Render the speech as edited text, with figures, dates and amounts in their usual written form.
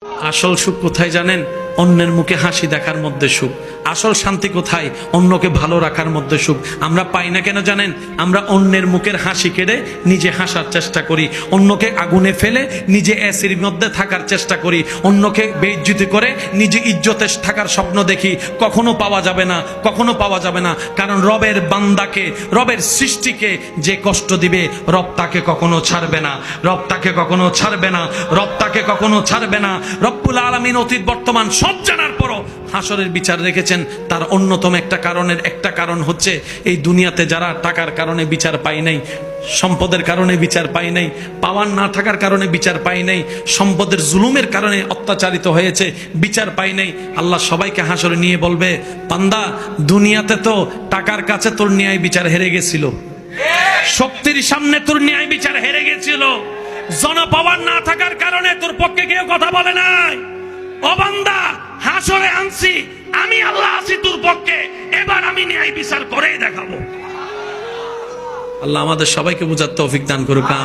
আসল সুখ কোথায় জানেন? অন্যের মুখে হাসি দেখার মধ্যে সুখ। আসল শান্তি কোথায়? অন্যকে ভালো রাখার মধ্যে সুখ। আমরা পাই না কেন জানেন? আমরা অন্যের মুখের হাসি কেড়ে নিজে হাসার চেষ্টা করি, অন্যকে আগুনে ফেলে নিজে অ্যাসির মধ্যে থাকার চেষ্টা করি, অন্যকে বেইজ্জতি করে নিজে ইজ্জতে থাকার স্বপ্ন দেখি। কখনো পাওয়া যাবে না, কখনো পাওয়া যাবে না। কারণ রবের বান্দাকে, রবের সৃষ্টিকে যে কষ্ট দিবে, রব তাকে কখনো ছাড়বে না, রব তাকে কখনো ছাড়বে না, রব তাকে কখনো ছাড়বে না। রব্বুল আলামিন অতীত বর্তমান সব জানার পরও হাসরের বিচার রেখেছেন। তার অন্যতম একটা কারণ হচ্ছে এই দুনিয়াতে যারা টাকার কারণে বিচার পায় নাই, সম্পদের কারণে বিচার পায় নাই, পাওয়ার না থাকার কারণে বিচার পায় নাই, সম্পদের জুলুমের কারণে অত্যাচারিত হয়েছে, বিচার পায় নাই। আল্লাহ সবাইকে হাসরে নিয়ে বলবে, বান্দা দুনিয়াতে তো টাকার কাছে তোর ন্যায় বিচার হেরে গেছিল, শক্তির সামনে তোর ন্যায় বিচার হেরে গেছিল, জনপাওয়ার না থাকার কারণে তোর পক্ষে কেউ কথা বলে নাই। ও বান্দা, হাসরে আনছি আমি, আল্লাহ আছি তোর পক্ষে, এবার আমি ন্যায় বিচার করেই দেখাবো। আল্লাহ আমাদের সবাইকে বুঝার তৌফিক দান করুক। আমিন।